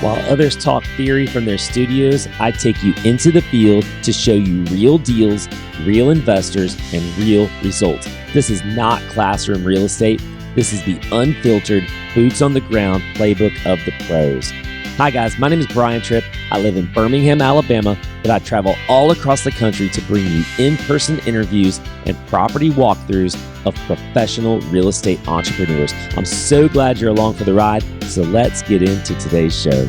While others talk theory from their studios, I take you into the field to show you real deals, real investors, and real results. This is not classroom real estate. This is the unfiltered, boots on the ground playbook of the pros. Hi guys, my name is Brian Tripp. I live in Birmingham, Alabama, but I travel all across the country to bring you in-person interviews and property walkthroughs of professional real estate entrepreneurs. I'm so glad you're along for the ride, so let's get into today's show.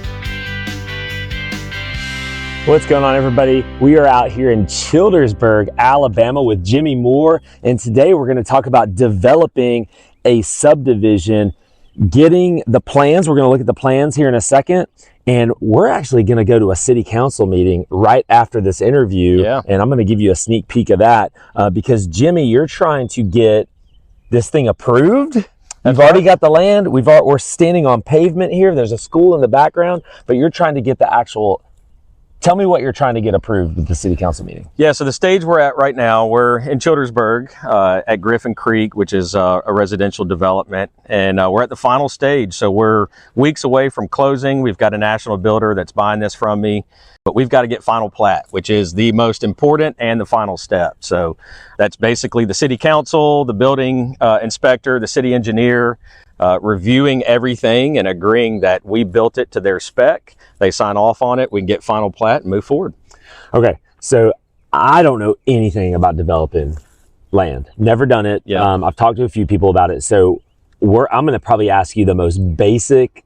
What's going on, everybody? We are out here in Childersburg, Alabama with Jimmy Moore, and today we're going to talk about developing a subdivision, getting the plans. We're going to look at the plans here in a second, and we're actually going to go to a city council meeting right after this interview. Yeah. And I'm going to give you a sneak peek of that because Jimmy, you're trying to get this thing approved. You've already got the land. We're standing on pavement here. There's a school in the background, but you're trying to get the actual. Tell me what you're trying to get approved with the city council meeting. Yeah, so the stage we're at right now, we're in Childersburg at Griffin Creek, which is a residential development, and we're at the final stage. So we're weeks away from closing. We've got a national builder that's buying this from me, but we've got to get final plat, which is the most important and the final step. So that's basically the city council, the building inspector, the city engineer, reviewing everything and agreeing that we built it to their spec. They sign off on it, we can get final plat and move forward. Okay, so I don't know anything about developing land. Never done it. Yeah. I've talked to a few people about it. So I'm going to probably ask you the most basic,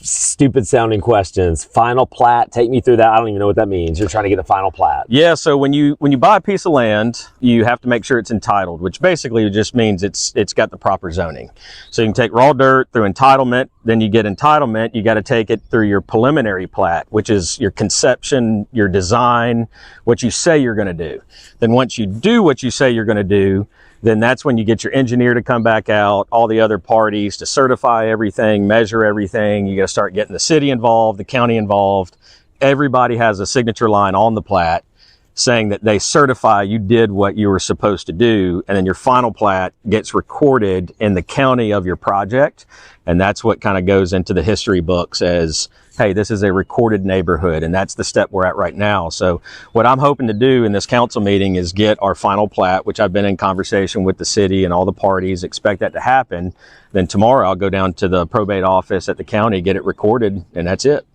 stupid sounding questions. Final plat, take me through that. I don't even know what that means. You're trying to get a final plat. Yeah, so when you buy a piece of land, you have to make sure it's entitled, which basically just means it's got the proper zoning. So you can take raw dirt through entitlement, then you get entitlement, you got to take it through your preliminary plat, which is your conception, your design, what you say you're going to do. Then once you do what you say you're going to do, then that's when you get your engineer to come back out, all the other parties to certify everything, measure everything. You got to start getting the city involved, the county involved. Everybody has a signature line on the plat saying that they certify you did what you were supposed to do. And then your final plat gets recorded in the county of your project. And that's what kind of goes into the history books as, hey, this is a recorded neighborhood. And that's the step we're at right now. So what I'm hoping to do in this council meeting is get our final plat, which I've been in conversation with the city and all the parties, expect that to happen. Then tomorrow I'll go down to the probate office at the county, get it recorded, and that's it.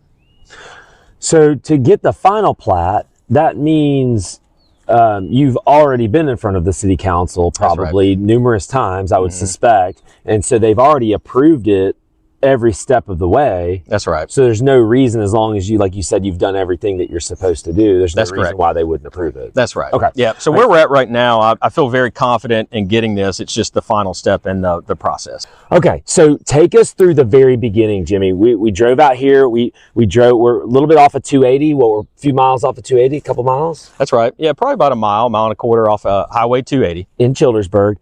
So to get the final plat, that means you've already been in front of the city council probably numerous times, I would suspect. And so they've already approved it every step of the way. That's right. So there's no reason, as long as you, like you said, you've done everything that you're supposed to do, there's no That's reason correct. why they wouldn't approve it. That's right. Okay. Yeah. So where we're at right now, I feel very confident in getting this. It's just the final step in the process. Okay. So take us through the very beginning, Jimmy. We drove out here. We're a little bit off of 280. We're a few miles off of 280, a couple miles. That's right. Yeah. Probably about a mile and a quarter off Highway 280. In Childersburg.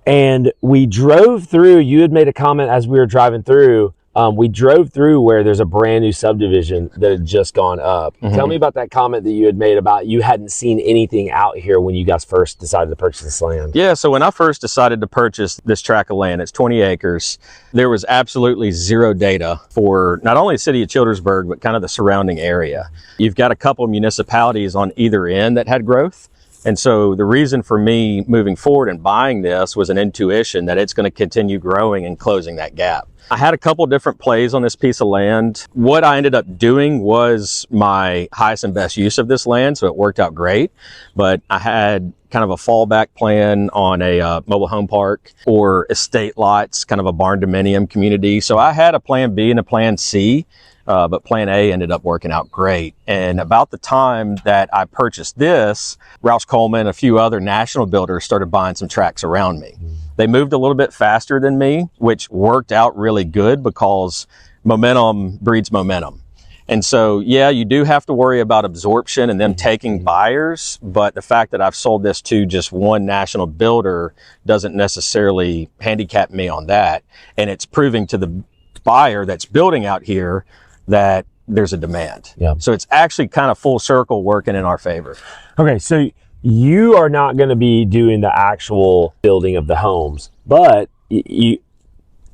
And we drove through, you had made a comment as we were driving through, we drove through where there's a brand new subdivision that had just gone up. Tell me about that comment that you had made about you hadn't seen anything out here when you guys first decided to purchase this land. Yeah, so when I first decided to purchase this tract of land, it's 20 acres, there was absolutely zero data for not only the city of Childersburg, but kind of the surrounding area. You've got a couple of municipalities on either end that had growth. And so the reason for me moving forward and buying this was an intuition that it's going to continue growing and closing that gap. I had a couple different plays on this piece of land. What I ended up doing was my highest and best use of this land, so it worked out great. But I had kind of a fallback plan on a mobile home park or estate lots, kind of a barn dominium community. So I had a plan B and a plan C. But plan A ended up working out great. And about the time that I purchased this, Rouse Coleman, a few other national builders started buying some tracts around me. They moved a little bit faster than me, which worked out really good because momentum breeds momentum. And so, yeah, you do have to worry about absorption and them taking buyers, but the fact that I've sold this to just one national builder doesn't necessarily handicap me on that. And it's proving to the buyer that's building out here that there's a demand. Yeah. So it's actually kind of full circle working in our favor. Okay, so you are not going to be doing the actual building of the homes, but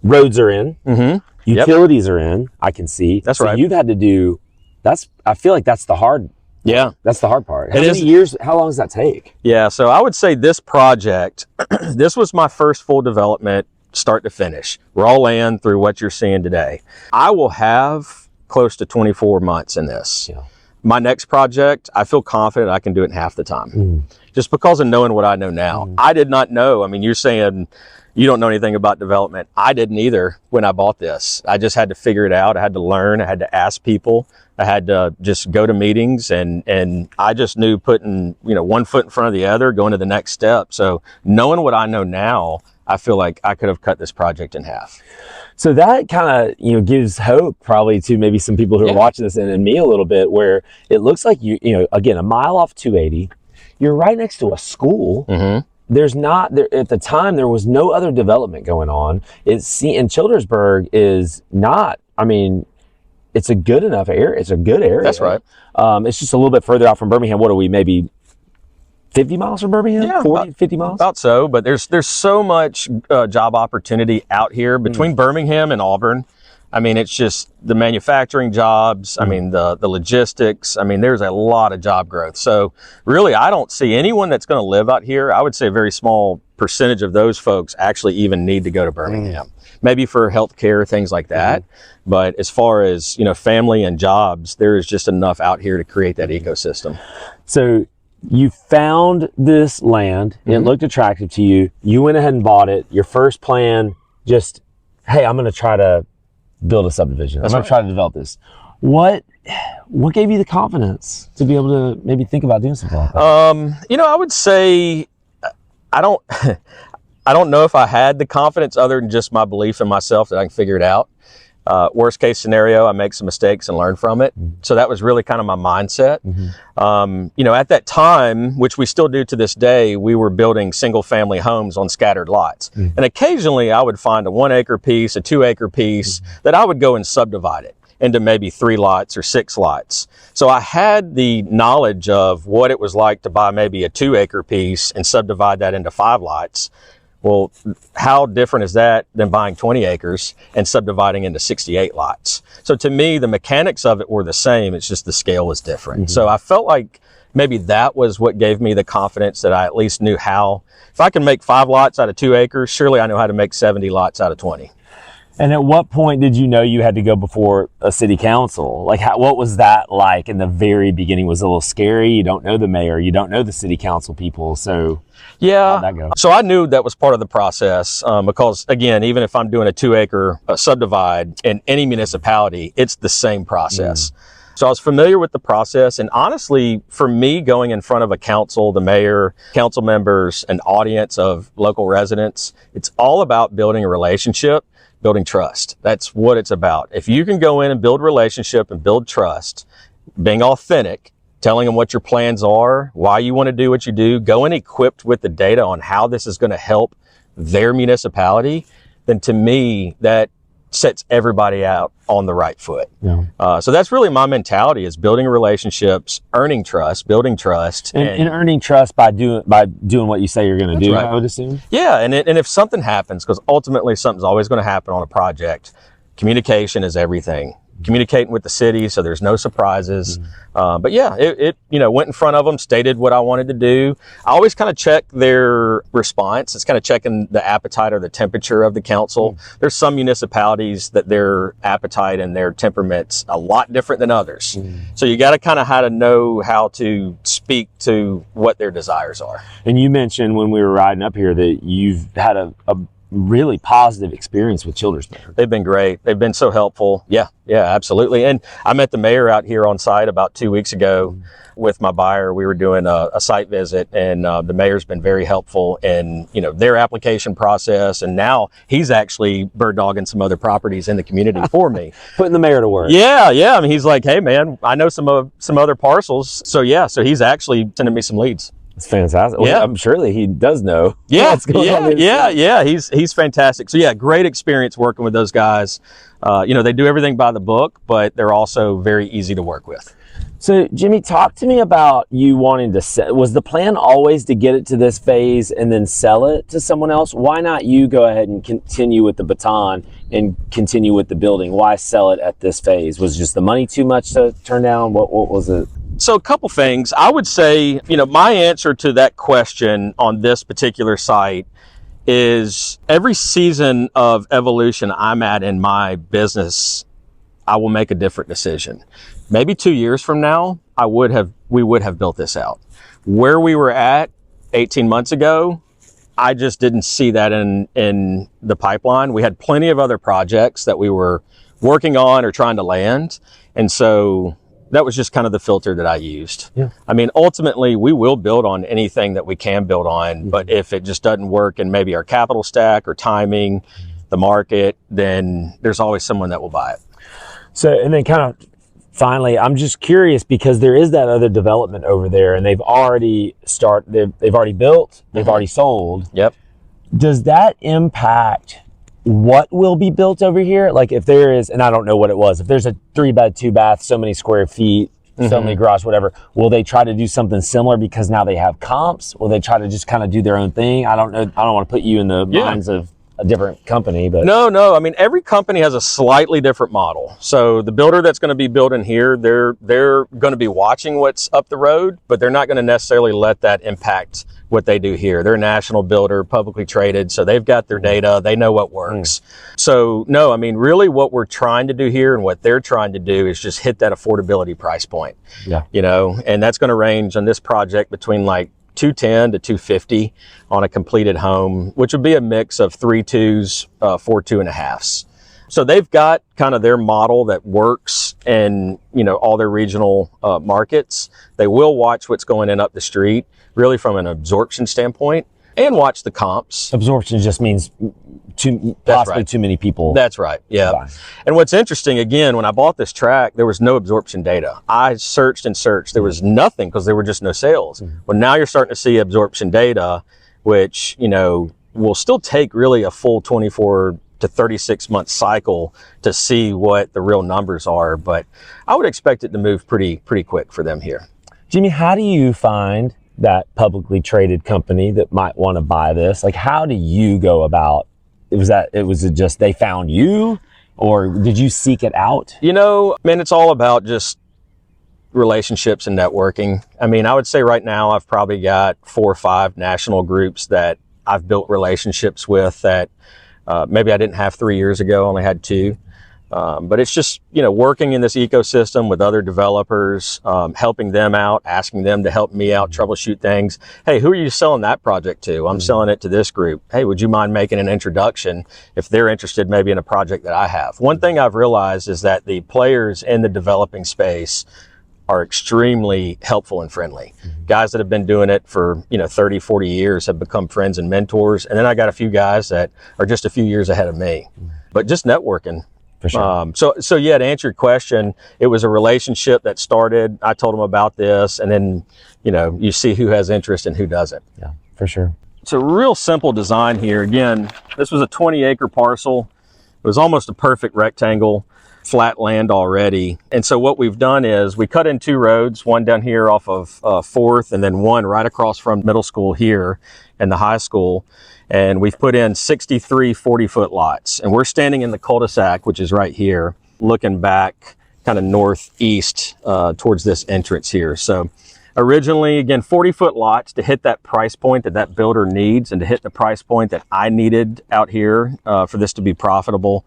roads are in. Utilities are in, I can see. That's so right. You've had to do, I feel like that's the hard part. How many years, how long does that take? Yeah, so I would say this project, this was my first full development, start to finish. Raw land through what you're seeing today. I will have close to 24 months in this. Yeah. My next project, I feel confident I can do it in half the time. Just because of knowing what I know now. I did not know. I mean, you're saying you don't know anything about development. I didn't either when I bought this. I just had to figure it out. I had to learn. I had to ask people. I had to just go to meetings, and I just knew putting, one foot in front of the other, going to the next step. So knowing what I know now, I feel like I could have cut this project in half. So that kind of, gives hope probably to maybe some people who are watching this and me a little bit, where it looks like again, a mile off 280, you're right next to a school. There's not there at the time, there was no other development going on. And Childersburg is not, it's a good enough area. It's a good area. That's right. It's just a little bit further out from Birmingham. What are we, maybe 50 miles from Birmingham? Yeah, 40, 50 miles? About so, but there's so much job opportunity out here between Birmingham and Auburn. It's just the manufacturing jobs. The logistics. There's a lot of job growth. So really, I don't see anyone that's going to live out here. I would say a very small percentage of those folks actually even need to go to Birmingham. Maybe for healthcare, things like that. But as far as, family and jobs, there is just enough out here to create that ecosystem. So you found this land, it looked attractive to you. You went ahead and bought it. Your first plan, just, hey, I'm going to try to build a subdivision. I'm going to try to develop this. What gave you the confidence to be able to maybe think about doing something like that? I would say I don't know if I had the confidence other than just my belief in myself that I can figure it out. Worst case scenario, I make some mistakes and learn from it. So that was really kind of my mindset. At that time, which we still do to this day, we were building single family homes on scattered lots. And occasionally I would find a 1 acre piece, a 2 acre piece that I would go and subdivide it into maybe 3 lots or 6 lots. So I had the knowledge of what it was like to buy maybe a 2 acre piece and subdivide that into 5 lots. Well, how different is that than buying 20 acres and subdividing into 68 lots? So to me, the mechanics of it were the same. It's just the scale was different. So I felt like maybe that was what gave me the confidence that I at least knew how. If I can make 5 lots out of 2 acres, surely I know how to make 70 lots out of 20. And at what point did you know you had to go before a city council? Like, what was that like in the very beginning? Was it a little scary? You don't know the mayor, you don't know the city council people, so how'd that go? So I knew that was part of the process because, again, even if I'm doing a 2 acre subdivide in any municipality, it's the same process. So I was familiar with the process, and honestly, for me, going in front of a council, the mayor, council members, an audience of local residents, it's all about building a relationship, building trust. That's what it's about. If you can go in and build relationship and build trust, being authentic, telling them what your plans are, why you want to do what you do, go in equipped with the data on how this is going to help their municipality, then to me, that sets everybody out on the right foot. So that's really my mentality, is building relationships, earning trust, building trust. And earning trust by doing what you say you're going to do, right. I would assume. Yeah, and if something happens, because ultimately something's always going to happen on a project, communication is everything. Communicating with the city so there's no surprises. But yeah, it went in front of them, stated what I wanted to do. I always kind of check their response. It's kind of checking the appetite or the temperature of the council. There's some municipalities that their appetite and their temperament's a lot different than others. So you got to kind of know how to speak to what their desires are. And you mentioned when we were riding up here that you've had a really positive experience with Childersburg. They've been great. They've been so helpful. Yeah, absolutely. And I met the mayor out here on site about 2 weeks ago with my buyer. We were doing a site visit, and the mayor's been very helpful in their application process. And now he's actually bird dogging some other properties in the community for me. Putting the mayor to work. Yeah. I mean, he's like, hey man, I know some other parcels. So he's actually sending me some leads. It's fantastic. Well, yeah, I'm sure he does know. He's fantastic. So yeah, great experience working with those guys. They do everything by the book, but they're also very easy to work with. So Jimmy, talk to me about you wanting to sell. Was the plan always to get it to this phase and then sell it to someone else? Why not you go ahead and continue with the baton and continue with the building? Why sell it at this phase? Was just the money too much to turn down? What was it? So a couple things. I would say, my answer to that question on this particular site is every season of evolution I'm at in my business, I will make a different decision. Maybe 2 years from now, we would have built this out. Where we were at 18 months ago, I just didn't see that in the pipeline. We had plenty of other projects that we were working on or trying to land. And so that was just kind of the filter that I used. Yeah. I mean, ultimately, we will build on anything that we can build on, but if it just doesn't work in maybe our capital stack or timing, the market, then there's always someone that will buy it. So, and then kind of finally, I'm just curious because there is that other development over there and they've already built, they've already sold. Yep. Does that impact what will be built over here? Like if there is, and I don't know what it was, if there's a 3-bed, 2-bath, so many square feet, so many garage, whatever, will they try to do something similar because now they have comps? Will they try to just kind of do their own thing? I don't know. I don't want to put you in the minds of a different company, but no. I mean, every company has a slightly different model. So the builder that's going to be building here, they're going to be watching what's up the road, but they're not going to necessarily let that impact what they do here. They're a national builder, publicly traded, so they've got their data. They know what works. So no, I mean, really what we're trying to do here and what they're trying to do is just hit that affordability price point. Yeah. And that's going to range on this project between like $210 to $250 on a completed home, which would be a mix of 3 2s, 4 2.5s. So they've got kind of their model that works in, all their regional markets. They will watch what's going in up the street, really from an absorption standpoint, and watch the comps. Absorption just means possibly too many people. That's right. Yeah. Buy. And what's interesting, again, when I bought this tract, there was no absorption data. I searched and searched. There was nothing because there were just no sales. Well, now you're starting to see absorption data, which, will still take really a full 24 to 36 month cycle to see what the real numbers are. But I would expect it to move pretty quick for them here. Jimmy, how do you find that publicly traded company that might want to buy this? Like, how do you go about it? Was it just they found you, or did you seek it out? It's all about just relationships and networking. I mean, I would say right now I've probably got 4 or 5 national groups that I've built relationships with that maybe I didn't have 3 years ago, only had 2. But it's just, working in this ecosystem with other developers, helping them out, asking them to help me out, troubleshoot things. Hey, who are you selling that project to? I'm selling it to this group. Hey, would you mind making an introduction if they're interested maybe in a project that I have? One thing I've realized is that the players in the developing space are extremely helpful and friendly. Guys that have been doing it for, 30, 40 years have become friends and mentors. And then I got a few guys that are just a few years ahead of me. But just networking. For sure. So yeah, to answer your question, it was a relationship that started. I told them about this, and then, you see who has interest and who doesn't. Yeah, for sure. It's a real simple design here. Again, this was a 20-acre parcel. It was almost a perfect rectangle, flat land already. And so what we've done is we cut in 2 roads, one down here off of 4th, and then one right across from middle school here and the high school. And we've put in 63 40-foot lots. And we're standing in the cul-de-sac, which is right here, looking back kind of northeast towards this entrance here. So originally, again, 40-foot lots to hit that price point that builder needs and to hit the price point that I needed out here for this to be profitable.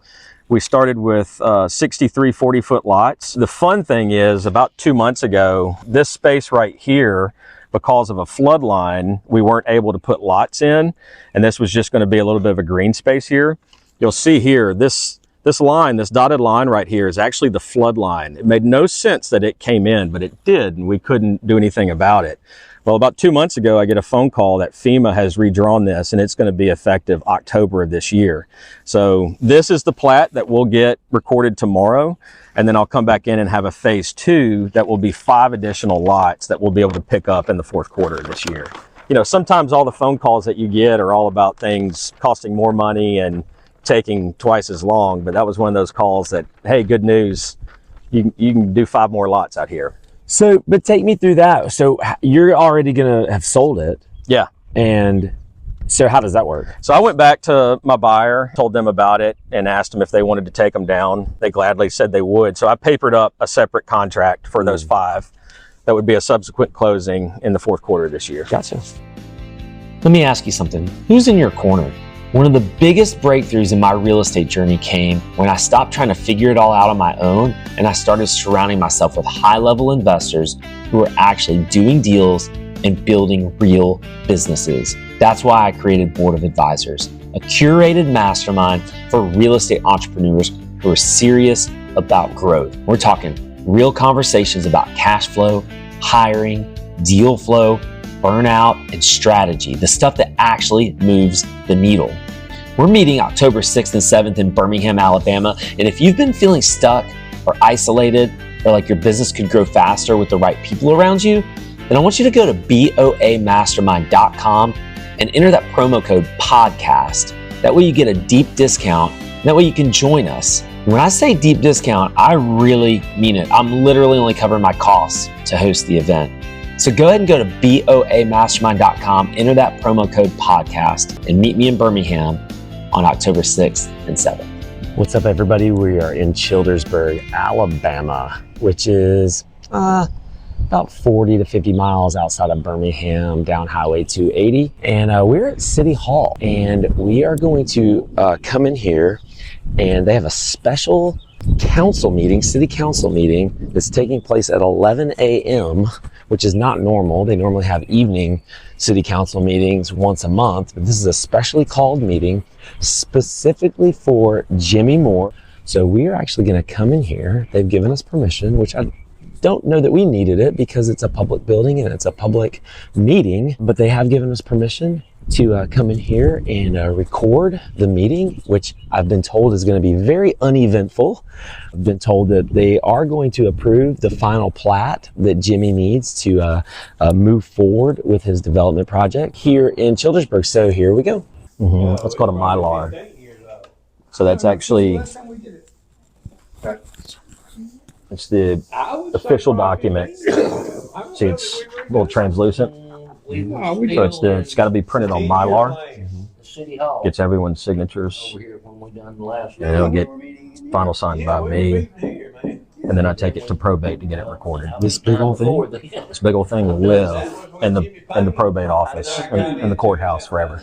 We started with 63 40-foot lots. The fun thing is, about 2 months ago, this space right here, because of a flood line, we weren't able to put lots in, and this was just going to be a little bit of a green space here. You'll see here, this line, this dotted line right here is actually the flood line. It made no sense that it came in, but it did, and we couldn't do anything about it. Well, about 2 months ago, I get a phone call that FEMA has redrawn this, and it's going to be effective October of this year. So this is the plat that we'll get recorded tomorrow, and then I'll come back in and have a phase 2 that will be 5 additional lots that we'll be able to pick up in the 4th quarter of this year. Sometimes all the phone calls that you get are all about things costing more money and taking twice as long, but that was one of those calls that, hey, good news, you can do 5 more lots out here. So, but take me through that. So you're already going to have sold it. Yeah. And So how does that work? So I went back to my buyer, told them about it, and asked them if they wanted to take them down. They gladly said they would. So I papered up a separate contract for those 5. That would be a subsequent closing in the 4th quarter this year. Gotcha. Let me ask you something. Who's in your corner? One of the biggest breakthroughs in my real estate journey came when I stopped trying to figure it all out on my own and I started surrounding myself with high-level investors who are actually doing deals and building real businesses. That's why I created Board of Advisors, a curated mastermind for real estate entrepreneurs who are serious about growth. We're talking real conversations about cash flow, hiring, deal flow, burnout, and strategy, the stuff that actually moves the needle. We're meeting October 6th and 7th in Birmingham, Alabama, and if you've been feeling stuck or isolated or like your business could grow faster with the right people around you, then I want you to go to boamastermind.com and enter that promo code podcast. That way you get a deep discount, and that way you can join us. When I say deep discount, I really mean it. I'm literally only covering my costs to host the event. So go ahead and go to boamastermind.com, enter that promo code podcast, and meet me in Birmingham on October 6th and 7th. What's up, everybody? We are in Childersburg, Alabama, which is about 40 to 50 miles outside of Birmingham, down Highway 280. And we're at City Hall, and we are going to come in here, and they have a special council meeting, city council meeting, that's taking place at 11 a.m., which is not normal. They normally have evening city council meetings once a month, but this is a specially called meeting specifically for Jimmy Moore. So we are actually going to come in here. They've given us permission, which I don't know that we needed it because it's a public building and it's a public meeting, but they have given us permission to come in here and record the meeting, which I've been told is going to be very uneventful. I've been told that they are going to approve the final plat that Jimmy needs to move forward with his development project here in Childersburg. So here we go. That's called a Mylar. So that's actually, it's the official document. See, it's a little translucent. So it's got to be printed on Mylar. Gets everyone's signatures. And it'll get final signed by me. And then I take it to probate to get it recorded. This big old thing? This big old thing will live in the probate office, in the courthouse forever.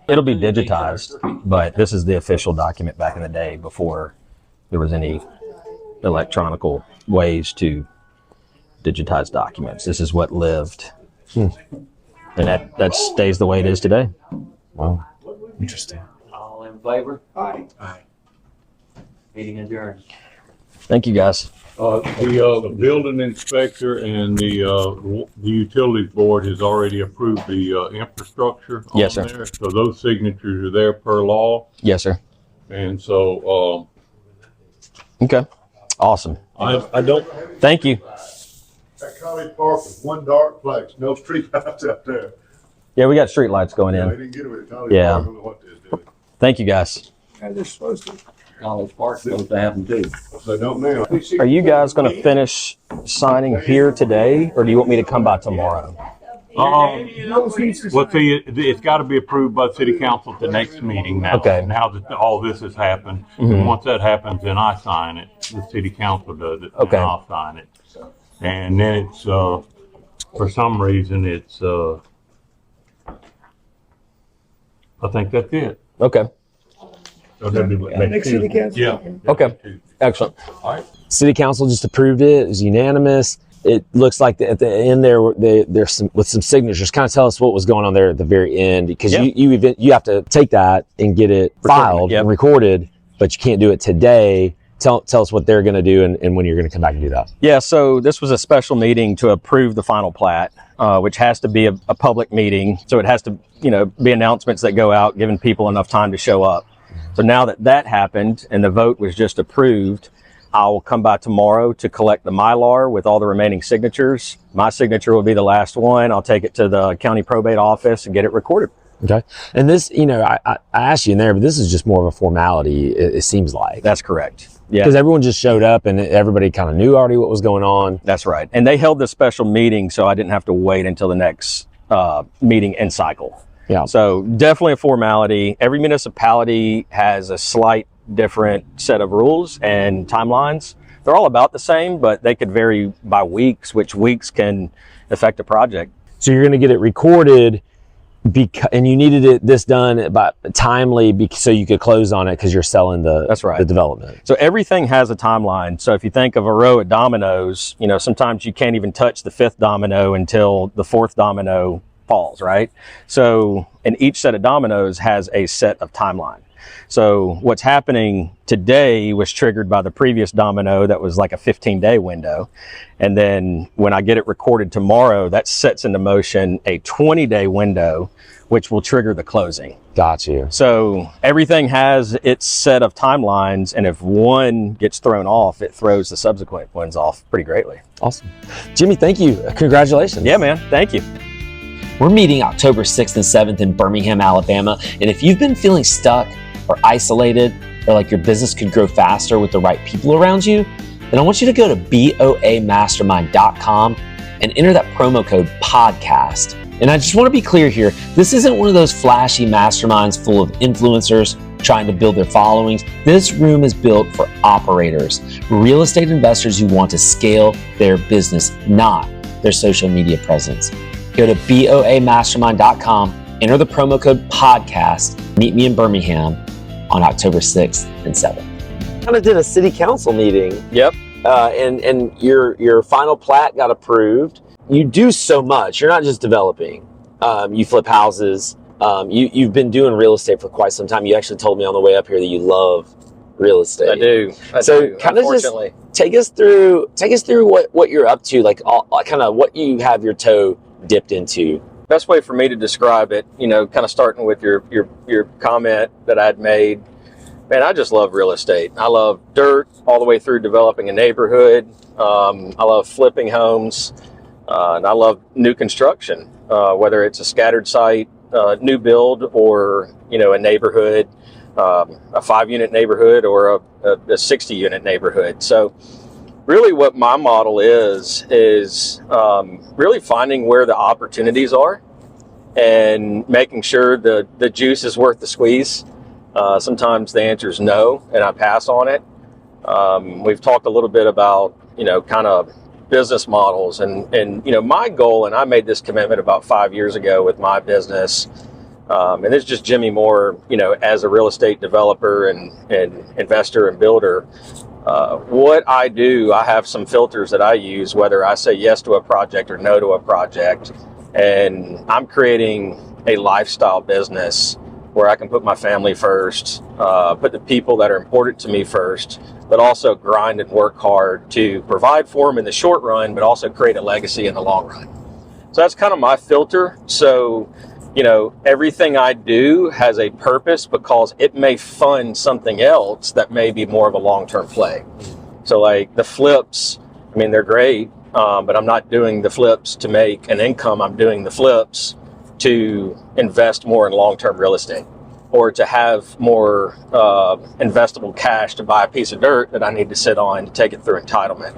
It'll be digitized, but this is the official document back in the day before there was any electronical ways to digitize documents. This is what lived. And that stays the way it is today. Wow. Interesting. All in favor? Aye. Aye. Meeting adjourned. Thank you, guys. The building inspector and the utilities board has already approved the infrastructure on Yes, sir. there. So those signatures are there per law. Yes, sir. And so Okay. Awesome. I don't. Thank you. That College Park was one dark place, no street lights out there. Yeah, we got street lights going They in. didn't get it with College Yeah. Park, I don't know what they're doing. Thank you, guys. And they're supposed to. College Park's supposed to have them too. They don't now. Are you guys going to finish signing here today, or do you want me to come by tomorrow? Let's see, it's got to be approved by city council at the next meeting now. Okay. Now that all this has happened. And once that happens, then I sign it. The city council does it. Okay. And I'll sign it. And then it's, for some reason, it's, I think that's it. Okay. Next city council? Yeah. Okay. Excellent. City council just approved it. It was unanimous. It looks like at the end there, there's some with some signatures. Kind of tell us what was going on there at the very end, because Yeah. you have to take that and get it filed Yep. and recorded, but you can't do it today. Tell us what they're going to do and when you're going to come back and do that. Yeah, so this was a special meeting to approve the final plat, which has to be a public meeting. So it has to, be announcements that go out, giving people enough time to show up. So now that happened and the vote was just approved, I will come by tomorrow to collect the Mylar with all the remaining signatures. My signature will be the last one. I'll take it to the county probate office and get it recorded. Okay. And this, I asked you in there, but this is just more of a formality, it seems like. That's correct. Yeah. Because everyone just showed up and everybody kind of knew already what was going on. That's right. And they held this special meeting, so I didn't have to wait until the next meeting and cycle. Yeah. So definitely a formality. Every municipality has a slight different set of rules and timelines. They're all about the same, but they could vary by weeks, which weeks can affect a project. So you're going to get it recorded, and you needed this done by timely so you could close on it because you're selling That's right. the development. So everything has a timeline. So if you think of a row of dominoes, you know, sometimes you can't even touch the 5th domino until the 4th domino falls, right? So, and each set of dominoes has a set of timeline. So what's happening today was triggered by the previous domino that was like a 15-day window. And then when I get it recorded tomorrow, that sets into motion a 20-day window, which will trigger the closing. Got you. So everything has its set of timelines, and if one gets thrown off, it throws the subsequent ones off pretty greatly. Awesome. Jimmy, thank you. Congratulations. Yeah, man. Thank you. We're meeting October 6th and 7th in Birmingham, Alabama. And if you've been feeling stuck or isolated, or like your business could grow faster with the right people around you, then I want you to go to boamastermind.com and enter that promo code podcast. And I just want to be clear here, this isn't one of those flashy masterminds full of influencers trying to build their followings. This room is built for operators, real estate investors who want to scale their business, not their social media presence. Go to boamastermind.com, enter the promo code podcast, meet me in Birmingham on October 6th and 7th. Kind of did a city council meeting. Yep. And your final plat got approved. You do so much. You're not just developing. You flip houses. You've been doing real estate for quite some time. You actually told me on the way up here that you love real estate. I do. So kind of just take us through what you're up to, like kind of what you have your toe dipped into. Best way for me to describe it, you know, kind of starting with your comment that I'd made. Man, I just love real estate. I love dirt all the way through developing a neighborhood. I love flipping homes, and I love new construction, whether it's a scattered site, new build, or, you know, a neighborhood, a 5-unit neighborhood or a 60-unit neighborhood. So really what my model is really finding where the opportunities are and making sure the juice is worth the squeeze. Sometimes the answer is no, and I pass on it. We've talked a little bit about, you know, kind of business models and, you know, my goal, and I made this commitment about 5 years ago with my business. And it's just Jimmy Moore, you know, as a real estate developer and investor and builder. What I do, I have some filters that I use, whether I say yes to a project or no to a project. And I'm creating a lifestyle business where I can put my family first, put the people that are important to me first, but also grind and work hard to provide for them in the short run, but also create a legacy in the long run. So that's kind of my filter. So, you know, everything I do has a purpose because it may fund something else that may be more of a long-term play. So like the flips, I mean, they're great, but I'm not doing the flips to make an income. I'm doing the flips to invest more in long-term real estate or to have more investable cash to buy a piece of dirt that I need to sit on to take it through entitlement.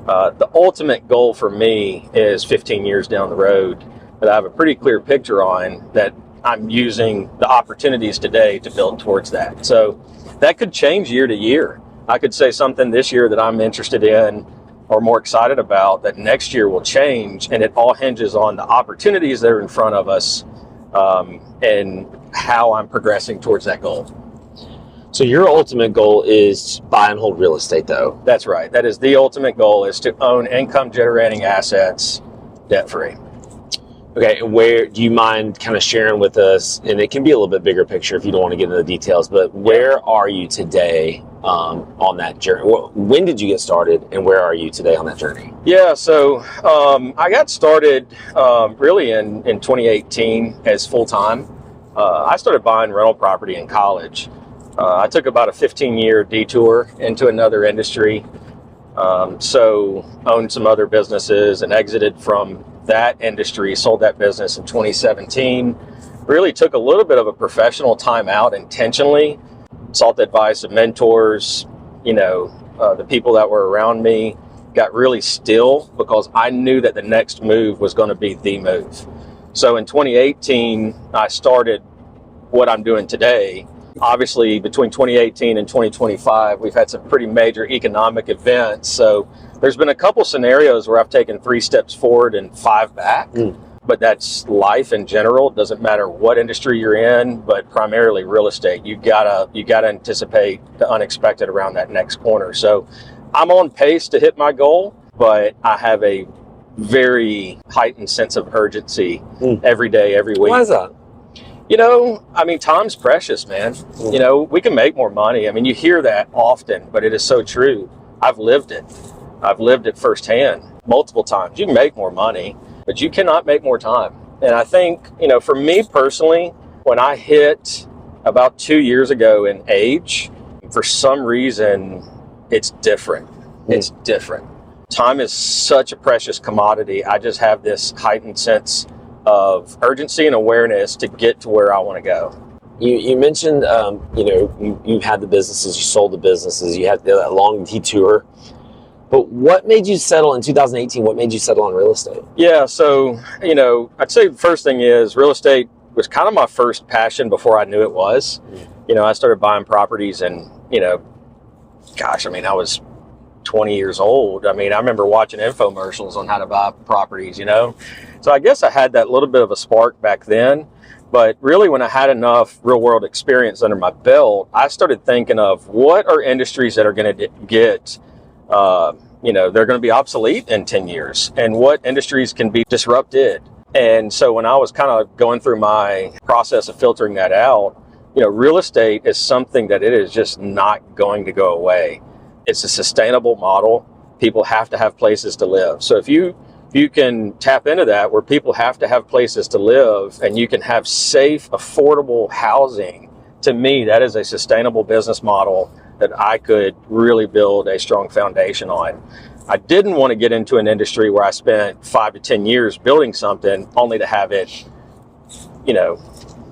The ultimate goal for me is 15 years down the road that I have a pretty clear picture on, that I'm using the opportunities today to build towards that. So that could change year to year. I could say something this year that I'm interested in or more excited about that next year will change, and it all hinges on the opportunities that are in front of us and how I'm progressing towards that goal. So your ultimate goal is buy and hold real estate, though. That's right. That is the ultimate goal, is to own income generating assets debt-free. Okay, where do you mind kind of sharing with us, and it can be a little bit bigger picture if you don't want to get into the details, but where are you today on that journey? When did you get started, and where are you today on that journey? Yeah, so I got started really in 2018 as full-time. I started buying rental property in college. I took about a 15-year detour into another industry, so owned some other businesses and exited from that industry, sold that business in 2017. Really took a little bit of a professional time out intentionally, sought the advice of mentors, you know, the people that were around me, got really still because I knew that the next move was going to be the move. So in 2018, I started what I'm doing today. Obviously, between 2018 and 2025, we've had some pretty major economic events. So there's been a couple scenarios where I've taken 3 steps forward and 5 back. But that's life in general. It doesn't matter what industry you're in, but primarily real estate. You gotta anticipate the unexpected around that next corner. So I'm on pace to hit my goal, but I have a very heightened sense of urgency every day, every week. Why is that? You know, I mean, time's precious, man. You know, we can make more money. I mean, you hear that often, but it is so true. I've lived it. I've lived it firsthand multiple times. You can make more money, but you cannot make more time. And I think, you know, for me personally, when I hit about 2 years ago in age, for some reason, it's different. It's different. Time is such a precious commodity. I just have this heightened sense of urgency and awareness to get to where I want to go. You mentioned, you know, you had the businesses, you sold the businesses, you had that long detour. But what made you settle in 2018? What made you settle on real estate? Yeah, so, you know, I'd say the first thing is real estate was kind of my first passion before I knew it was. You know, I started buying properties and, you know, gosh, I mean, I was 20 years old. I mean, I remember watching infomercials on how to buy properties, you know. So I guess I had that little bit of a spark back then. But really, when I had enough real world experience under my belt, I started thinking of what are industries that are going to get you know, they're going to be obsolete in 10 years and what industries can be disrupted. And so when I was kind of going through my process of filtering that out, you know, real estate is something that it is just not going to go away. It's a sustainable model. People have to have places to live. So if you can tap into that where people have to have places to live and you can have safe, affordable housing, to me, that is a sustainable business model that I could really build a strong foundation on. I didn't want to get into an industry where I spent 5 to 10 years building something only to have it, you know,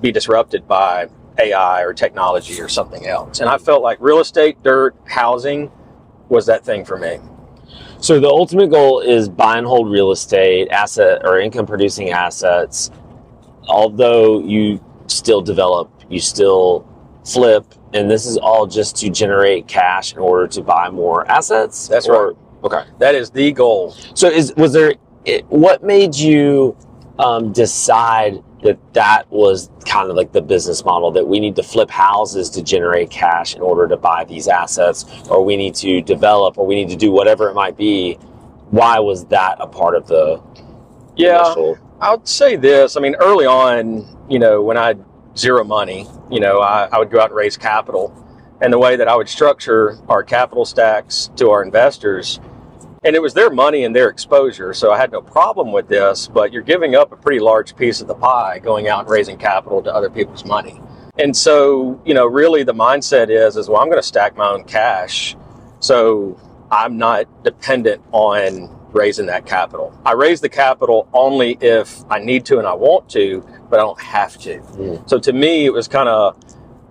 be disrupted by AI or technology or something else. And I felt like real estate, dirt, housing was that thing for me. So the ultimate goal is buy and hold real estate, asset or income producing assets. Although you still develop, you still flip, and this is all just to generate cash in order to buy more assets? That's right. Okay. That is the goal. So what made you decide that was kind of like the business model, that we need to flip houses to generate cash in order to buy these assets, or we need to develop, or we need to do whatever it might be? Why was that a part of the initial? I would say this. I mean, early on, you know, when I had zero money, you know, I would go out and raise capital. And the way that I would structure our capital stacks to our investors, and it was their money and their exposure, so I had no problem with this, but you're giving up a pretty large piece of the pie going out and raising capital to other people's money. And so, you know, really the mindset is well, I'm going to stack my own cash, so I'm not dependent on raising that capital. I raise the capital only if I need to and I want to, but I don't have to. So to me, it was kind of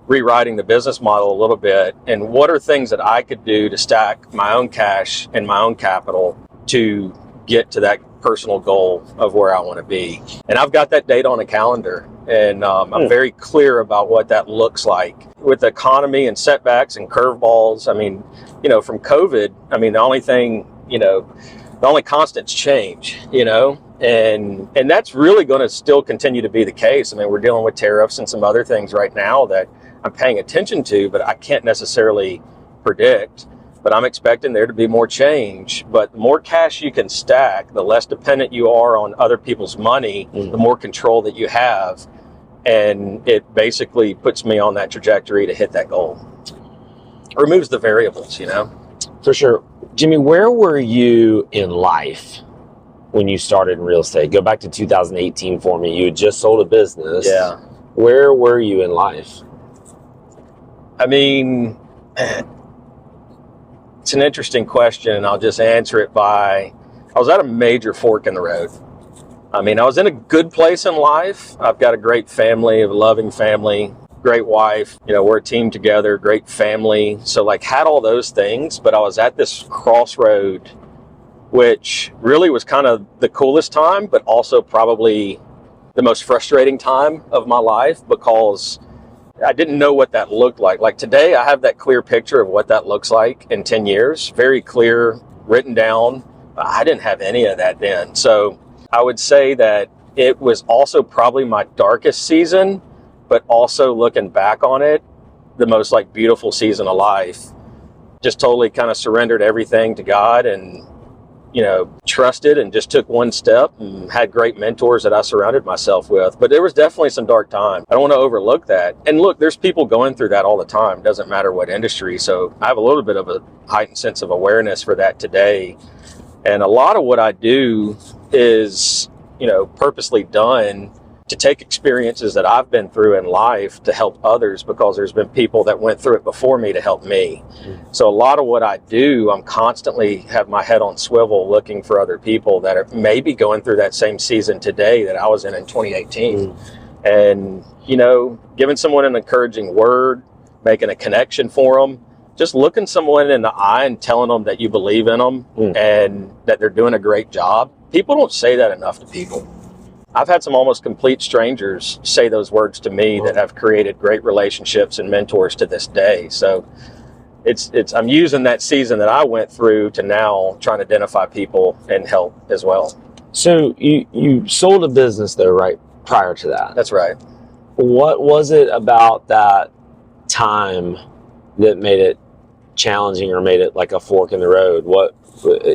rewriting the business model a little bit, and what are things that I could do to stack my own cash and my own capital to get to that personal goal of where I want to be. And I've got that date on a calendar, and I'm very clear about what that looks like. With the economy and setbacks and curveballs, I mean, you know, from COVID, I mean, the only thing, you know, the only constant's change, you know, and that's really going to still continue to be the case. I mean, we're dealing with tariffs and some other things right now that I'm paying attention to, but I can't necessarily predict. But I'm expecting there to be more change. But the more cash you can stack, the less dependent you are on other people's money, the more control that you have. And it basically puts me on that trajectory to hit that goal. It removes the variables, you know? For sure. Jimmy, where were you in life when you started in real estate? Go back to 2018 for me. You had just sold a business. Yeah. Where were you in life? I mean, it's an interesting question, and I'll just answer it by, I was at a major fork in the road. I mean, I was in a good place in life. I've got a great family, a loving family, great wife. You know, we're a team together, great family. So like had all those things, but I was at this crossroad, which really was kind of the coolest time, but also probably the most frustrating time of my life because I didn't know what that looked like. Like today, I have that clear picture of what that looks like in 10 years, very clear, written down. I didn't have any of that then. So I would say that it was also probably my darkest season, but also looking back on it, the most like beautiful season of life. Just totally kind of surrendered everything to God and, you know, trusted and just took one step and had great mentors that I surrounded myself with. But there was definitely some dark time. I don't want to overlook that. And look, there's people going through that all the time. Doesn't matter what industry. So I have a little bit of a heightened sense of awareness for that today. And a lot of what I do is, you know, purposely done to take experiences that I've been through in life to help others, because there's been people that went through it before me to help me. So a lot of what I do, I'm constantly have my head on swivel looking for other people that are maybe going through that same season today that I was in 2018. And, you know, giving someone an encouraging word, making a connection for them, just looking someone in the eye and telling them that you believe in them and that they're doing a great job. People don't say that enough to people. I've had some almost complete strangers say those words to me that have created great relationships and mentors to this day. So I'm using that season that I went through to now trying to identify people and help as well. So you sold a business though, right? Prior to that. That's right. What was it about that time that made it challenging or made it like a fork in the road? What,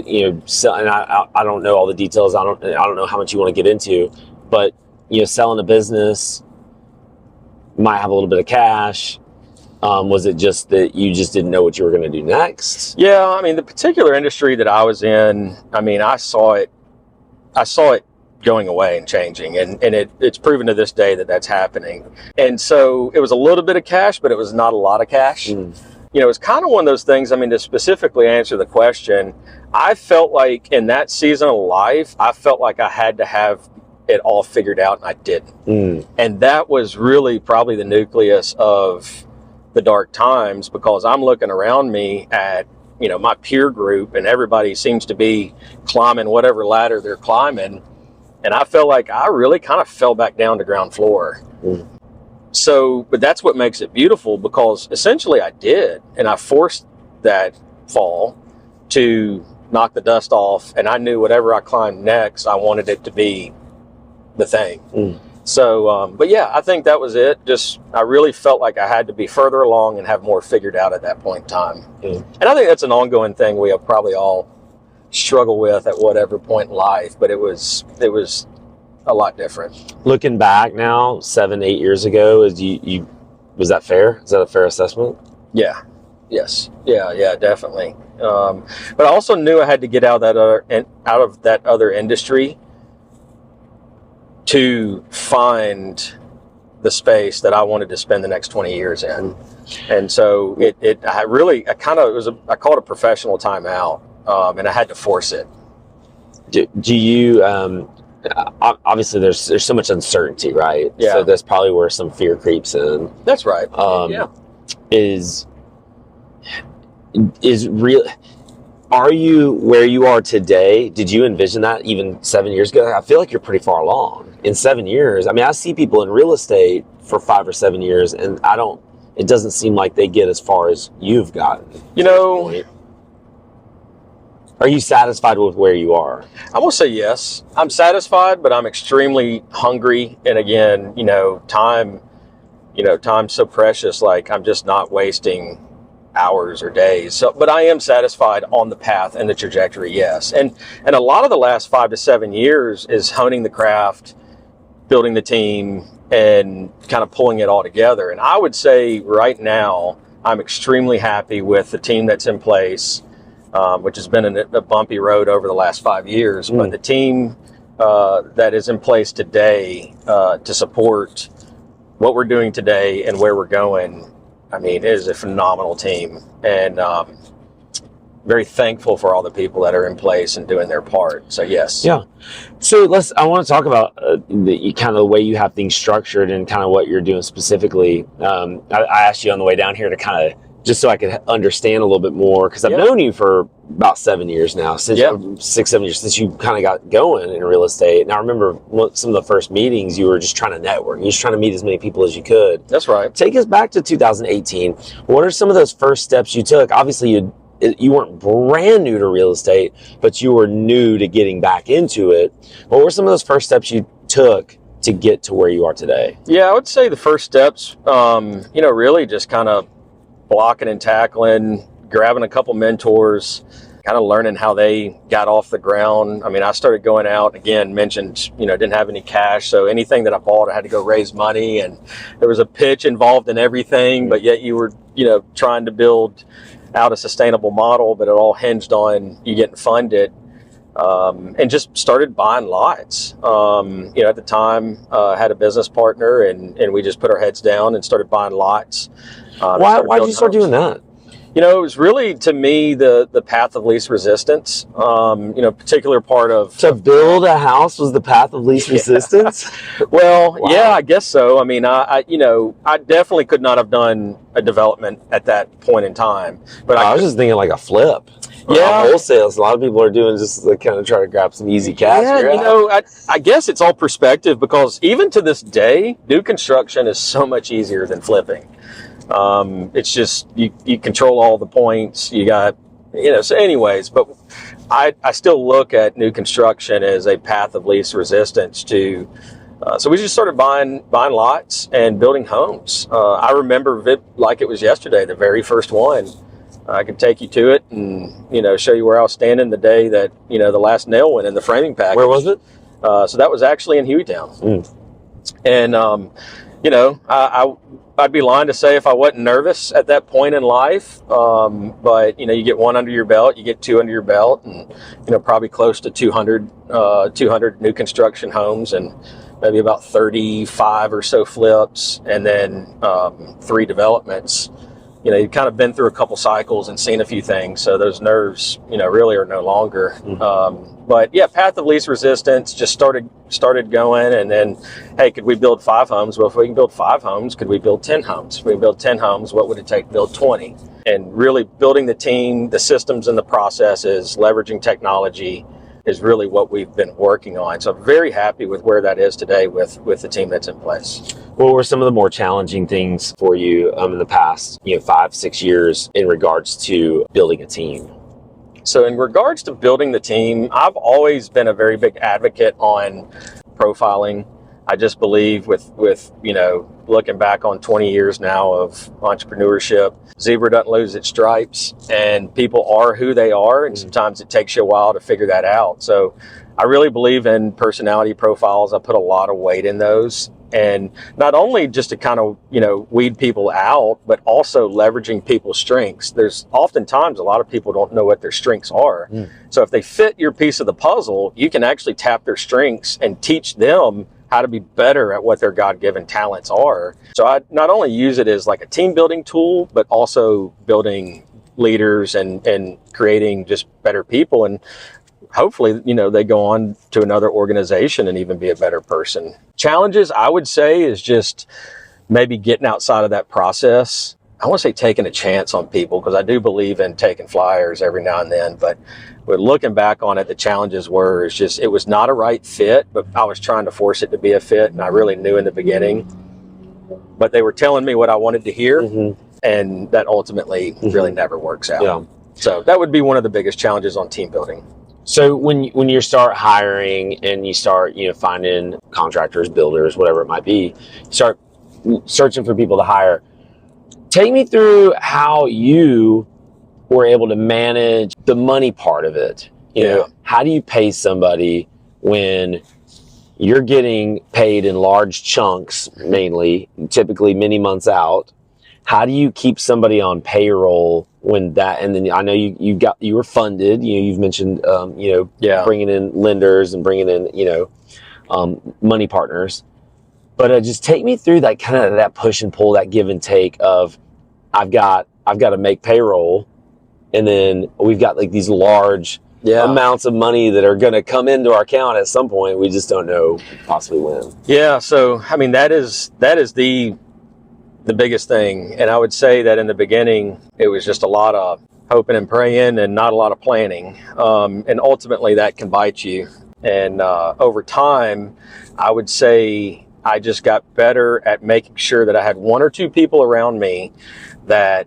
you know, and I don't know all the details. I don't know how much you want to get into, but, you know, selling a business, might have a little bit of cash. Was it just that you just didn't know what you were going to do next? Yeah. I mean, the particular industry that I was in, I mean, I saw it going away and changing, and it's proven to this day that that's happening. And so it was a little bit of cash, but it was not a lot of cash. You know, it's kind of one of those things. I mean, to specifically answer the question, I felt like in that season of life, I felt like I had to have it all figured out, and I didn't. And that was really probably the nucleus of the dark times, because I'm looking around me at, you know, my peer group, and everybody seems to be climbing whatever ladder they're climbing. And I felt like I really kind of fell back down to ground floor. So, but that's what makes it beautiful, because essentially I did. And I forced that fall to knock the dust off. And I knew whatever I climbed next, I wanted it to be the thing. So, but yeah, I think that was it. Just, I really felt like I had to be further along and have more figured out at that point in time. And I think that's an ongoing thing we have probably all struggle with at whatever point in life, but it was a lot different. Looking back now, 7-8 years ago, was that fair? Is that a fair assessment? Yeah. Yes. Yeah, definitely. But I also knew I had to get out of that other industry to find the space that I wanted to spend the next 20 years in. And so I called it a professional timeout, and I had to force it. Do you, obviously there's so much uncertainty, right? Yeah. So that's probably where some fear creeps in. That's right. Yeah. Is real. Are you where you are today? Did you envision that even 7 years ago? I feel like you're pretty far along. In 7 years, I mean, I see people in real estate for 5 or 7 years, and it doesn't seem like they get as far as you've gotten. You know, are you satisfied with where you are? I'm gonna say yes. I'm satisfied, but I'm extremely hungry. And again, time's so precious. Like, I'm just not wasting hours or days. So, but I am satisfied on the path and the trajectory, yes. And a lot of the last 5 to 7 years is honing the craft, building the team, and kind of pulling it all together. And I would say right now, I'm extremely happy with the team that's in place, which has been a bumpy road over the last 5 years. But the team that is in place today to support what we're doing today and where we're going, I mean, it is a phenomenal team, and very thankful for all the people that are in place and doing their part. So yes. Yeah. So I want to talk about the kind of the way you have things structured and kind of what you're doing specifically. I asked you on the way down here to kind of just so I could understand a little bit more, because I've known you for about 7 years now, since 6-7 years since you kind of got going in real estate. And I remember some of the first meetings, you were just trying to network. You were just trying to meet as many people as you could. That's right. Take us back to 2018. What are some of those first steps you took? Obviously, you weren't brand new to real estate, but you were new to getting back into it. What were some of those first steps you took to get to where you are today? Yeah, I would say the first steps, really just kind of blocking and tackling, grabbing a couple mentors, kind of learning how they got off the ground. I mean, I started going out, again, mentioned, didn't have any cash. So anything that I bought, I had to go raise money, and there was a pitch involved in everything, but yet you were, trying to build out a sustainable model, but it all hinged on you getting funded. And just started buying lots. At the time, had a business partner, and we just put our heads down and started buying lots. Why did you start doing that? It was really, to me, the path of least resistance. Particular part of... To build a house was the path of least resistance? Well, yeah, I guess so. I mean, I definitely could not have done a development at that point in time. But I was just thinking like a flip. Yeah, wholesale. So a lot of people are doing just like kind of try to grab some easy cash. Yeah, I guess it's all perspective, because even to this day, new construction is so much easier than flipping. It's just you control all the points. You got, So anyways, but I still look at new construction as a path of least resistance to. So we just started buying lots and building homes. I remember it like it was yesterday. The very first one. I could take you to it and, show you where I was standing the day that, the last nail went in the framing package. Where was it? So that was actually in Hueytown. And, I'd be lying to say if I wasn't nervous at that point in life. But, you get one under your belt, you get two under your belt, and, probably close to 200 new construction homes, and maybe about 35 or so flips, and then 3 developments. You've kind of been through a couple cycles and seen a few things, so those nerves, really are no longer. But yeah, path of least resistance, just started going, and then, hey, could we build 5 homes? Well, if we can build 5 homes, could we build 10 homes? If we build 10 homes, what would it take to build 20? And really building the team, the systems and the processes, leveraging technology is really what we've been working on. So I'm very happy with where that is today with the team that's in place. What were some of the more challenging things for you in the past 5-6 years in regards to building a team? So in regards to building the team, I've always been a very big advocate on profiling. I just believe with looking back on 20 years now of entrepreneurship, zebra doesn't lose its stripes, and people are who they are, and sometimes it takes you a while to figure that out. So I really believe in personality profiles. I put a lot of weight in those, and not only just to kind of weed people out, but also leveraging people's strengths. There's oftentimes a lot of people don't know what their strengths are. So if they fit your piece of the puzzle, you can actually tap their strengths and teach them how to be better at what their God-given talents are. So I not only use it as like a team building tool, but also building leaders and creating just better people. And hopefully, they go on to another organization and even be a better person. Challenges, I would say, is just maybe getting outside of that process. I want to say taking a chance on people, because I do believe in taking flyers every now and then, but looking back on it, the challenges it was not a right fit, but I was trying to force it to be a fit, and I really knew in the beginning, but they were telling me what I wanted to hear, and that ultimately really never works out. Yeah. So that would be one of the biggest challenges on team building. So when you start hiring and you start finding contractors, builders, whatever it might be, you start searching for people to hire. Take me through how you were able to manage the money part of it. How do you pay somebody when you're getting paid in large chunks, mainly, typically many months out? How do you keep somebody on payroll when that, and then I know you were funded, you've mentioned, bringing in lenders and bringing in, money partners, but just take me through that kind of that push and pull, that give and take of, I've got to make payroll, and then we've got like these large amounts of money that are going to come into our account at some point. We just don't know possibly when. Yeah. So, I mean, that is the the biggest thing. And I would say that in the beginning, it was just a lot of hoping and praying and not a lot of planning. And ultimately that can bite you. And over time, I would say I just got better at making sure that I had one or two people around me that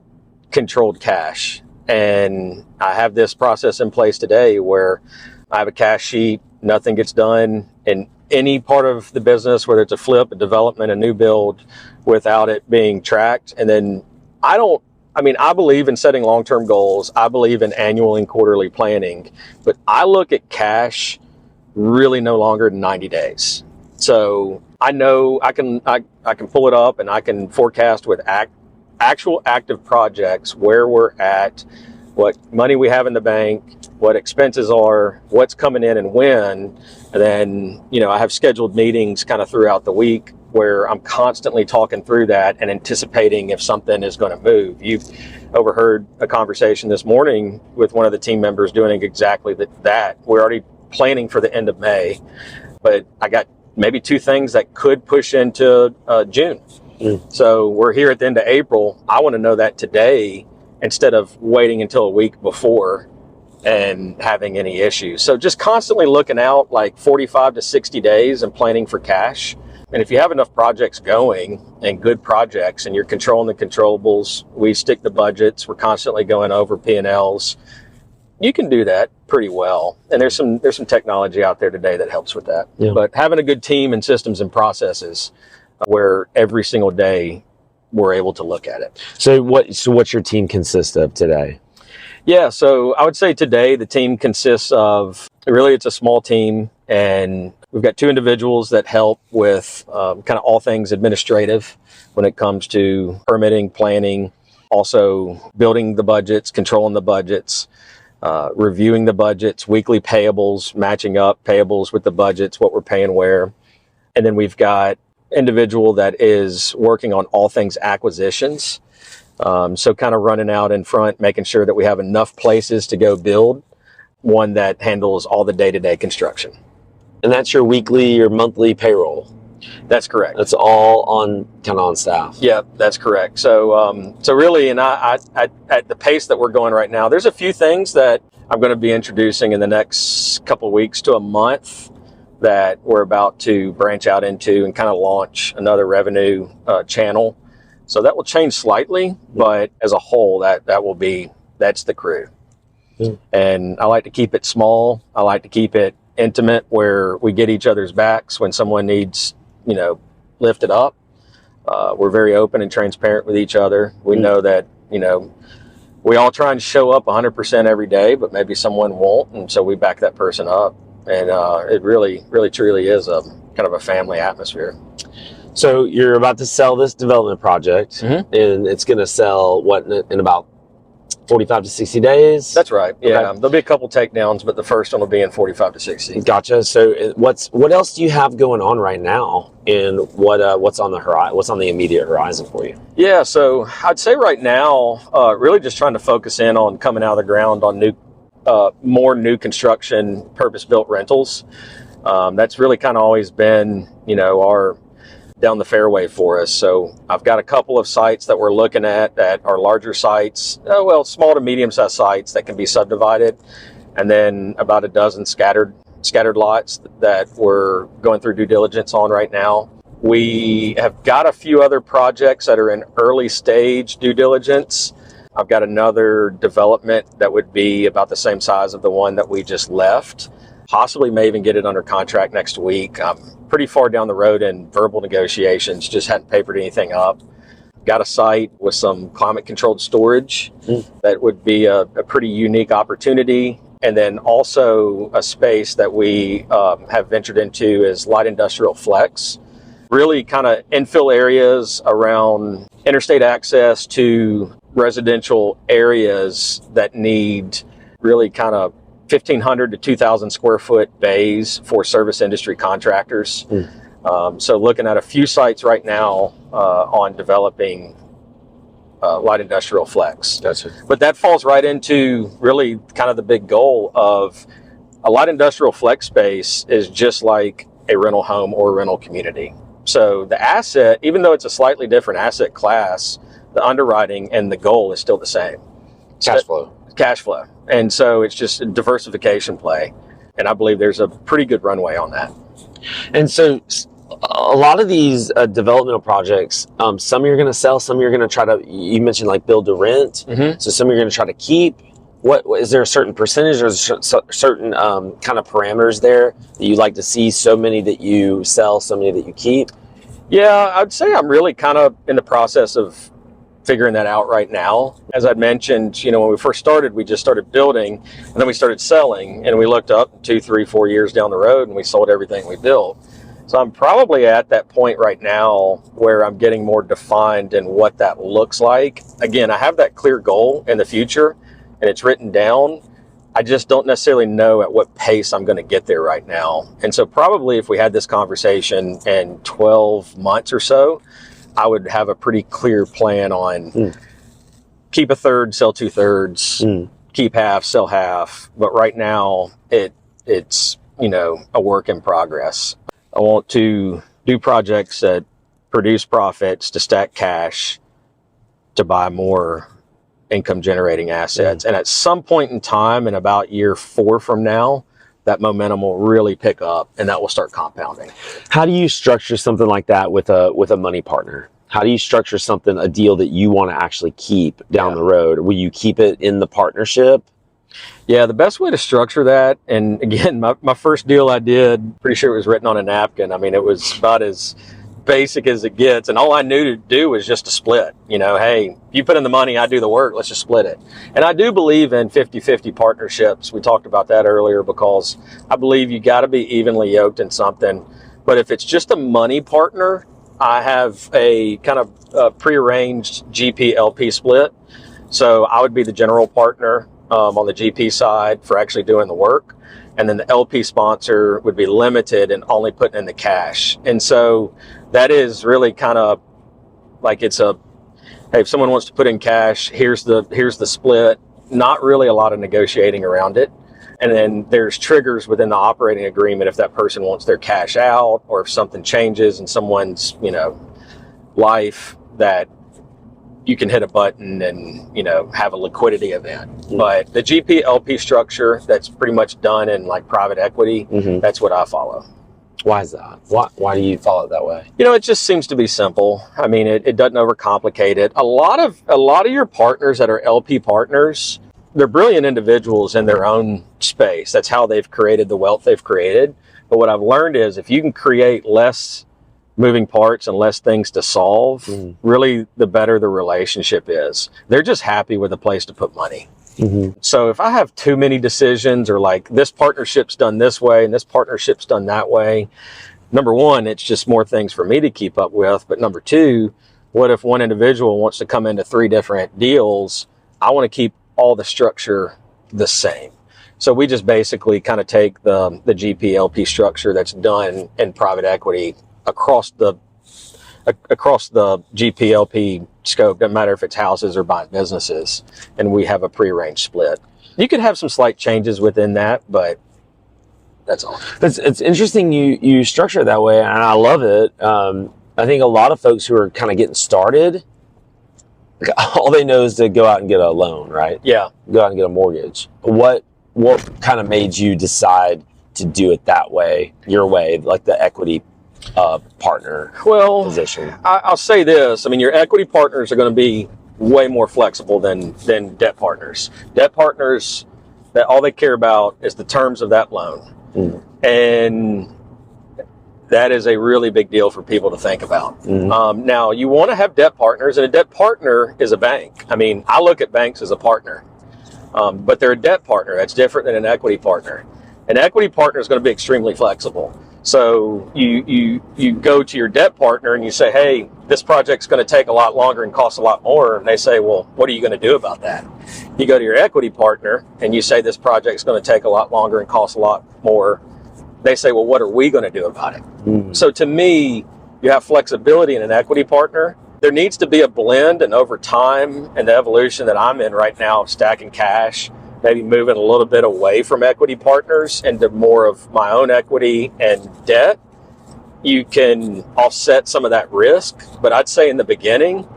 controlled cash. And I have this process in place today where I have a cash sheet, nothing gets done in any part of the business, whether it's a flip, a development, a new build, without it being tracked. And then I believe in setting long-term goals. I believe in annual and quarterly planning, but I look at cash really no longer than 90 days. So I know I can pull it up and I can forecast with actual active projects where we're at, what money we have in the bank, what expenses are, what's coming in and when. And then, I have scheduled meetings kind of throughout the week where I'm constantly talking through that and anticipating if something is going to move. You've overheard a conversation this morning with one of the team members doing exactly that. We're already planning for the end of May, but I got maybe two things that could push into June. So we're here at the end of April. I want to know that today instead of waiting until a week before and having any issues. So just constantly looking out like 45 to 60 days and planning for cash. And if you have enough projects going and good projects and you're controlling the controllables, we stick the budgets, we're constantly going over P&Ls, you can do that pretty well. And there's some technology out there today that helps with that. Yeah. But having a good team and systems and processes where every single day we're able to look at it. So what's your team consist of today? Yeah, so I would say today the team consists of, really it's a small team, and we've got two individuals that help with kind of all things administrative when it comes to permitting, planning, also building the budgets, controlling the budgets, reviewing the budgets, weekly payables, matching up payables with the budgets, what we're paying where. And then we've got individual that is working on all things acquisitions. So kind of running out in front, making sure that we have enough places to go build, one that handles all the day-to-day construction. And that's your weekly or monthly payroll? That's correct. That's all on staff? Yeah, that's correct. So really, and I at the pace that we're going right now, there's a few things that I'm going to be introducing in the next couple of weeks to a month that we're about to branch out into and kind of launch another revenue channel. So that will change slightly, but as a whole, that's the crew. And I like to keep it small. I like to keep it intimate where we get each other's backs when someone needs, lifted up. We're very open and transparent with each other. We know that, we all try and show up 100% every day, but maybe someone won't. And so we back that person up. And it really, really, truly is a kind of a family atmosphere. So you're about to sell this development project, and it's going to sell in about 45 to 60 days? That's right. Yeah, Okay. There'll be a couple takedowns, but the first one will be in 45 to 60. Gotcha. So what else do you have going on right now, and what's on the horizon? What's on the immediate horizon for you? Yeah, so I'd say right now, really just trying to focus in on coming out of the ground on more new construction, purpose-built rentals. That's really kind of always been, our down the fairway for us. So I've got a couple of sites that we're looking at that are larger sites, small to medium-sized sites that can be subdivided, and then about a dozen scattered lots that we're going through due diligence on right now. We have got a few other projects that are in early stage due diligence. I've got another development that would be about the same size of the one that we just left. Possibly may even get it under contract next week. I'm pretty far down the road in verbal negotiations, just hadn't papered anything up. Got a site with some climate controlled storage that would be a pretty unique opportunity. And then also a space that we have ventured into is light industrial flex. Really kind of infill areas around interstate access to residential areas that need really kind of 1,500 to 2,000 square foot bays for service industry contractors. So looking at a few sites right now on developing light industrial flex. Gotcha. But that falls right into really kind of the big goal of a light industrial flex space is just like a rental home or a rental community. So the asset, even though it's a slightly different asset class, the underwriting and the goal is still the same. Cash flow. And so it's just a diversification play. And I believe there's a pretty good runway on that. And so a lot of these developmental projects, some you're going to sell, some you're going to try to, you mentioned like build to rent. Mm-hmm. So some you're going to try to keep. What is there a certain percentage or certain kind of parameters there that you like to see? So many that you sell, so many that you keep? Yeah, I'd say I'm really kind of in the process of figuring that out right now. As I'd mentioned, when we first started, we just started building and then we started selling, and we looked up 2, 3, 4 years down the road and we sold everything we built. So I'm probably at that point right now where I'm getting more defined in what that looks like. Again, I have that clear goal in the future and it's written down. I just don't necessarily know at what pace I'm going to get there right now. And so probably if we had this conversation in 12 months or so, I would have a pretty clear plan on keep a third, sell 2/3, keep half, sell half. But right now it's, a work in progress. I want to do projects that produce profits to stack cash to buy more income generating assets. And at some point in time, in about year 4 from now, that momentum will really pick up and that will start compounding. How do you structure something like that with a money partner? How do you structure a deal that you want to actually keep down the road? Will you keep it in the partnership? Yeah, the best way to structure that, and again, my first deal I did, pretty sure it was written on a napkin. I mean, it was about as basic as it gets, and all I knew to do was just to split. Hey, you put in the money, I do the work, let's just split it. And I do believe in 50-50 partnerships. We talked about that earlier because I believe you got to be evenly yoked in something. But if it's just a money partner, I have a kind of prearranged GP-LP split. So I would be the general partner on the GP side for actually doing the work. And then the LP sponsor would be limited and only putting in the cash. And so that is really kind of like hey, if someone wants to put in cash, here's the split. Not really a lot of negotiating around it. And then there's triggers within the operating agreement if that person wants their cash out or if something changes in someone's, life, that you can hit a button and, have a liquidity event. But the GP LP structure, that's pretty much done in like private equity. That's what I follow. Why is that? Why do you follow it that way? It just seems to be simple. I mean, it doesn't overcomplicate it. A lot of your partners that are LP partners, they're brilliant individuals in their own space. That's how they've created the wealth they've created. But what I've learned is if you can create less moving parts and less things to solve, really the better the relationship is. They're just happy with a place to put money. So if I have too many decisions or like this partnership's done this way and this partnership's done that way, number one, it's just more things for me to keep up with. But number two, what if one individual wants to come into 3 different deals? I want to keep all the structure the same. So we just basically kind of take the GP LP structure that's done in private equity across the GP LP scope. Doesn't matter if it's houses or buying businesses, and we have a prearranged split. You could have some slight changes within that, but that's all. It's interesting you structure it that way, and I love it. I think a lot of folks who are kind of getting started, all they know is to go out and get a loan, right? Yeah. Go out and get a mortgage. What kind of made you decide to do it that way, your way, like the equity partner position? I'll say this. I mean, your equity partners are going to be way more flexible than debt partners. Debt partners, that all they care about is the terms of that loan. And that is a really big deal for people to think about. Now, you want to have debt partners, and a debt partner is a bank. I mean, I look at banks as a partner, but they're a debt partner. That's different than an equity partner. An equity partner is going to be extremely flexible. So you go to your debt partner and you say, hey, this project's going to take a lot longer and cost a lot more. And they say, well, what are you going to do about that? You go to your equity partner and you say, this project's going to take a lot longer and cost a lot more. They say, well, what are we going to do about it? So to me, you have flexibility in an equity partner. There needs to be a blend, and over time and the evolution that I'm in right now of stacking cash, maybe moving a little bit away from equity partners into more of my own equity and debt, you can offset some of that risk. But I'd say in the beginning,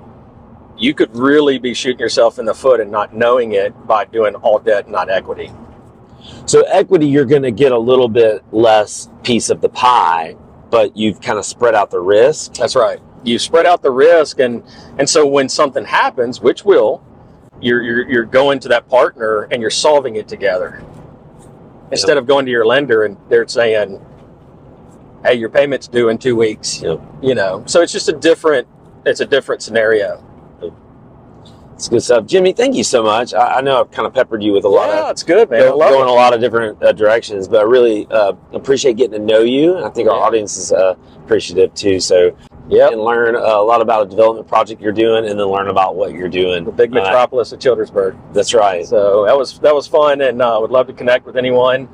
you could really be shooting yourself in the foot and not knowing it by doing all debt, not equity. So equity, you're going to get a little bit less piece of the pie, but you've kind of spread out the risk. That's right. You spread out the risk, and so when something happens, which will, you're going to that partner and you're solving it together. Instead of going to your lender and they're saying, hey, your payment's due in 2 weeks. Yep. You know, so it's just a different scenario. It's good stuff. Jimmy, thank you so much. I know I've kind of peppered you with a lot of it's good, man. going a lot of different directions, but I really appreciate getting to know you. And I think our audience is appreciative too. So and learn a lot about a development project you're doing, and then learn about what you're doing. The big metropolis of Childersburg. That's right. So that was fun, and I would love to connect with anyone.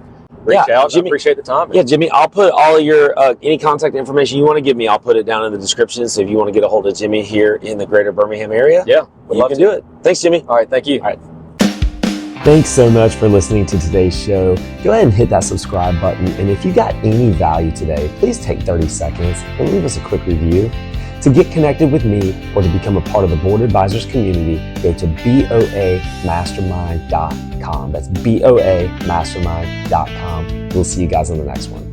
Reach out. Jimmy, I appreciate the time. Yeah, Jimmy, I'll put all of your any contact information you want to give me. I'll put it down in the description. So if you want to get a hold of Jimmy here in the greater Birmingham area, would love to to do it. Thanks, Jimmy. All right, thank you. All right. Thanks so much for listening to today's show. Go ahead and hit that subscribe button. And if you got any value today, please take 30 seconds and leave us a quick review. To get connected with me or to become a part of the Board Advisors community, go to boamastermind.com. That's boamastermind.com. We'll see you guys on the next one.